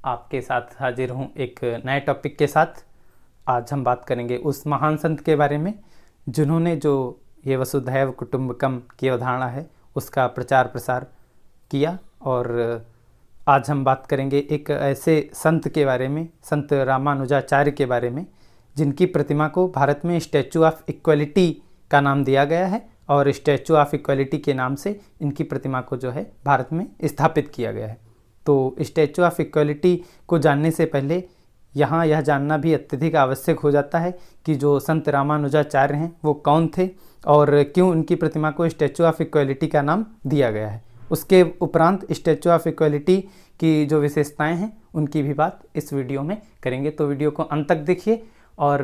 आपके साथ हाजिर हूँ एक नए टॉपिक के साथ। आज हम बात करेंगे उस महान संत के बारे में जिन्होंने जो ये वसुधैव कुटुंबकम की अवधारणा है उसका प्रचार प्रसार किया। और आज हम बात करेंगे एक ऐसे संत के बारे में, संत रामानुजाचार्य के बारे में, जिनकी प्रतिमा को भारत में स्टैचू ऑफ इक्वलिटी का नाम दिया गया है और स्टैचू ऑफ इक्वलिटी के नाम से इनकी प्रतिमा को जो है भारत में स्थापित किया गया है। तो स्टैचू ऑफ इक्वलिटी को जानने से पहले यहाँ यह जानना भी अत्यधिक आवश्यक हो जाता है कि जो संत रामानुजाचार्य हैं वो कौन थे और क्यों उनकी प्रतिमा को स्टैचू ऑफ इक्वलिटी का नाम दिया गया है। उसके उपरांत स्टैचू ऑफ इक्वलिटी की जो विशेषताएं हैं उनकी भी बात इस वीडियो में करेंगे। तो वीडियो को अंत तक देखिए। और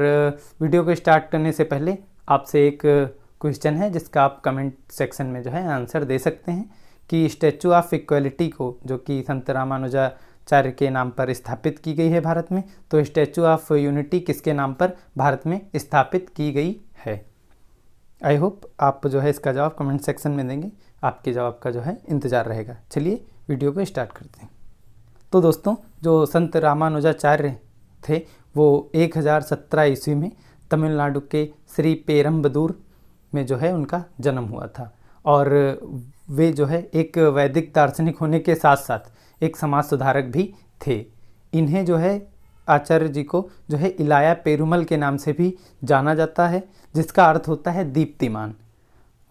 वीडियो को स्टार्ट करने से पहले आपसे एक क्वेश्चन है जिसका आप कमेंट सेक्शन में जो है आंसर दे सकते हैं कि स्टैचू ऑफ इक्वलिटी को जो कि संत रामानुजाचार्य के नाम पर स्थापित की गई है भारत में, तो स्टैचू ऑफ यूनिटी किसके नाम पर भारत में स्थापित की गई है। आई होप आप जो है इसका जवाब कमेंट सेक्शन में देंगे। आपके जवाब का जो है इंतज़ार रहेगा। चलिए वीडियो को स्टार्ट करते हैं। तो दोस्तों, जो संत रामानुजाचार्य थे वो 1017 ईस्वी में तमिलनाडु के श्री पेरम्बदूर में जो है उनका जन्म हुआ था। और वे जो है एक वैदिक दार्शनिक होने के साथ साथ एक समाज सुधारक भी थे। इन्हें जो है आचार्य जी को जो है इलाया पेरुमल के नाम से भी जाना जाता है, जिसका अर्थ होता है दीप्तिमान।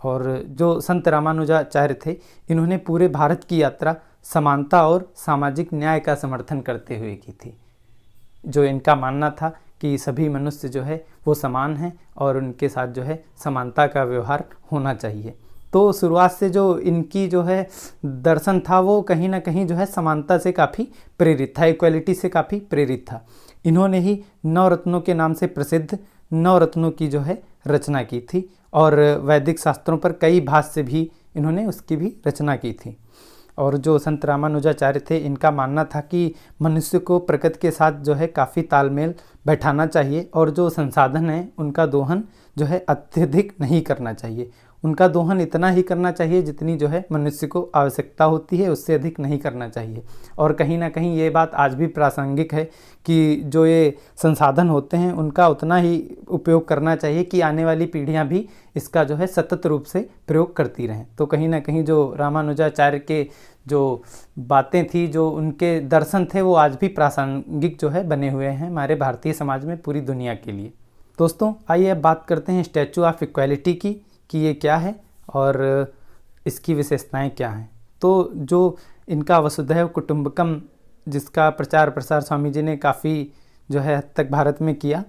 और जो संत रामानुजाचार्य थे इन्होंने पूरे भारत की यात्रा समानता और सामाजिक न्याय का समर्थन करते हुए की थी। जो इनका मानना था कि सभी मनुष्य जो है वो समान हैं और उनके साथ जो है समानता का व्यवहार होना चाहिए। तो शुरुआत से जो इनकी जो है दर्शन था वो कहीं ना कहीं जो है समानता से काफ़ी प्रेरित था, इक्वलिटी से काफ़ी प्रेरित था। इन्होंने ही नवरत्नों के नाम से प्रसिद्ध नवरत्नों की जो है रचना की थी और वैदिक शास्त्रों पर कई भाष्य भी इन्होंने उसकी भी रचना की थी। और जो संत रामानुजाचार्य थे इनका मानना था कि मनुष्य को प्रकृति के साथ जो है काफ़ी तालमेल बैठाना चाहिए और जो संसाधन है उनका दोहन जो है अत्यधिक नहीं करना चाहिए। उनका दोहन इतना ही करना चाहिए जितनी जो है मनुष्य को आवश्यकता होती है, उससे अधिक नहीं करना चाहिए। और कहीं ना कहीं ये बात आज भी प्रासंगिक है कि जो ये संसाधन होते हैं उनका उतना ही उपयोग करना चाहिए कि आने वाली पीढ़ियां भी इसका जो है सतत रूप से प्रयोग करती रहें। तो कहीं ना कहीं जो रामानुजाचार्य के जो बातें थी, जो उनके दर्शन थे, वो आज भी प्रासंगिक जो है बने हुए हैं हमारे भारतीय समाज में, पूरी दुनिया के लिए। दोस्तों, आइए अब बात करते हैं स्टैचू ऑफ इक्वलिटी की कि ये क्या है और इसकी विशेषताएं क्या हैं। तो जो इनका वसुधैव कुटुंबकम जिसका प्रचार प्रसार स्वामी जी ने काफ़ी जो है हद तक भारत में किया,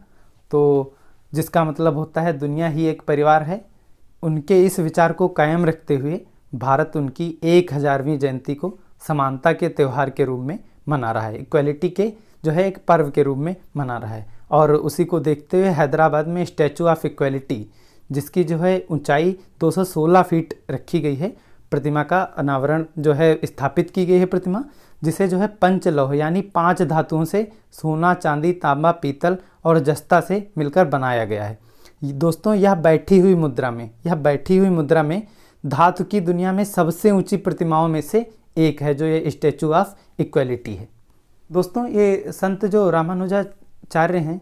तो जिसका मतलब होता है दुनिया ही एक परिवार है, उनके इस विचार को कायम रखते हुए भारत उनकी 1000वीं जयंती को समानता के त्यौहार के रूप में मना रहा है, इक्वलिटी के जो है एक पर्व के रूप में मना रहा है। और उसी को देखते हुए हैदराबाद में स्टैचू ऑफ इक्वलिटी जिसकी जो है ऊंचाई 216 फीट रखी गई है, प्रतिमा का अनावरण जो है स्थापित की गई है प्रतिमा, जिसे जो है पंचलौह यानी 5 धातुओं से सोना, चांदी, तांबा, पीतल और जस्ता से मिलकर बनाया गया है। दोस्तों, यह बैठी हुई मुद्रा में धातु की दुनिया में सबसे ऊंची प्रतिमाओं में से एक है जो ये स्टैचू ऑफ इक्वलिटी है। दोस्तों, ये संत जो रामानुजाचार्य हैं,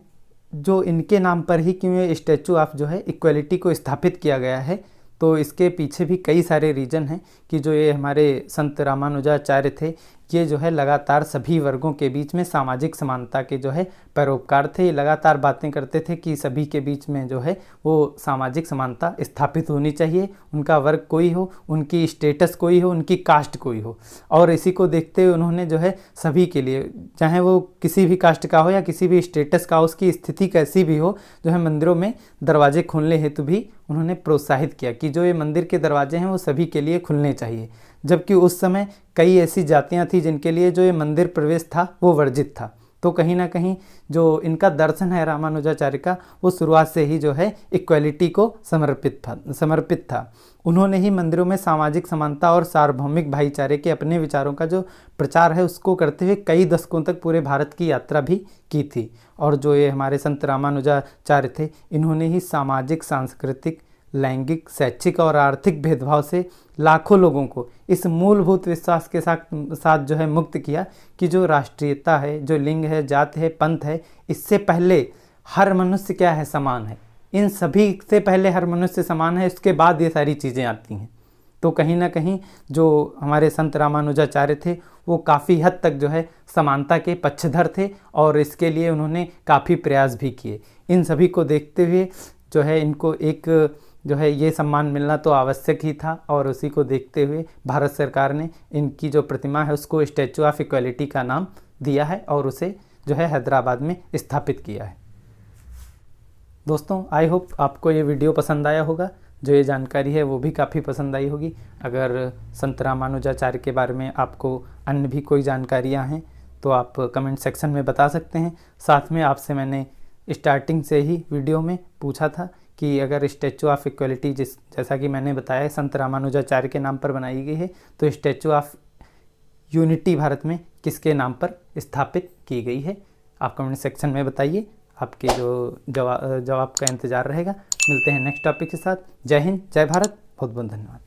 जो इनके नाम पर ही क्यों ये स्टैचू ऑफ जो है इक्वलिटी को स्थापित किया गया है, तो इसके पीछे भी कई सारे रीजन हैं कि जो ये हमारे संत रामानुजाचार्य थे ये जो है लगातार सभी वर्गों के बीच में सामाजिक समानता के जो है पैरोकार थे। लगातार बातें करते थे कि सभी के बीच में जो है वो सामाजिक समानता स्थापित होनी चाहिए, उनका वर्ग कोई हो, उनकी स्टेटस कोई हो, उनकी कास्ट कोई हो। और इसी को देखते हुए उन्होंने जो है सभी के लिए, चाहे वो किसी भी कास्ट का हो या किसी भी स्टेटस का हो, उसकी स्थिति कैसी भी हो, जो है मंदिरों में दरवाजे खोलने हेतु भी उन्होंने प्रोत्साहित किया कि जो ये मंदिर के दरवाजे हैं वो सभी के लिए खुलने चाहिए। जबकि उस समय कई ऐसी जातियां थी जिनके लिए जो ये मंदिर प्रवेश था वो वर्जित था। तो कहीं ना कहीं जो इनका दर्शन है रामानुजाचार्य का, वो शुरुआत से ही जो है इक्वलिटी को समर्पित था। उन्होंने ही मंदिरों में सामाजिक समानता और सार्वभौमिक भाईचारे के अपने विचारों का जो प्रचार है उसको करते हुए कई दशकों तक पूरे भारत की यात्रा भी की थी। और जो ये हमारे संत रामानुजाचार्य थे, इन्होंने ही सामाजिक, सांस्कृतिक, लैंगिक, शैक्षिक और आर्थिक भेदभाव से लाखों लोगों को इस मूलभूत विश्वास के साथ जो है मुक्त किया कि जो राष्ट्रीयता है, जो लिंग है, जात है, पंथ है, इससे पहले हर मनुष्य क्या है, समान है। इन सभी से पहले हर मनुष्य समान है, इसके बाद ये सारी चीज़ें आती हैं। तो कहीं ना कहीं जो हमारे संत रामानुजाचार्य थे वो काफ़ी हद तक जो है समानता के पक्षधर थे और इसके लिए उन्होंने काफ़ी प्रयास भी किए। इन सभी को देखते हुए जो है इनको एक जो है ये सम्मान मिलना तो आवश्यक ही था और उसी को देखते हुए भारत सरकार ने इनकी जो प्रतिमा है उसको स्टैचू ऑफ इक्वालिटी का नाम दिया है और उसे जो है हैदराबाद में स्थापित किया है। दोस्तों, आई होप आपको ये वीडियो पसंद आया होगा। जो ये जानकारी है वो भी काफ़ी पसंद आई होगी। अगर संत रामानुजाचार्य के बारे में आपको अन्य भी कोई जानकारियाँ हैं तो आप कमेंट सेक्शन में बता सकते हैं। साथ में आपसे मैंने स्टार्टिंग से ही वीडियो में पूछा था कि अगर स्टैचू ऑफ इक्वलिटी जैसा कि मैंने बताया संत रामानुजाचार्य के नाम पर बनाई गई है, तो स्टैचू ऑफ यूनिटी भारत में किसके नाम पर स्थापित की गई है? आप कमेंट सेक्शन में बताइए। आपके जो जवाब का इंतज़ार रहेगा। मिलते हैं नेक्स्ट टॉपिक के साथ। जय हिंद, जय भारत, बहुत बहुत धन्यवाद।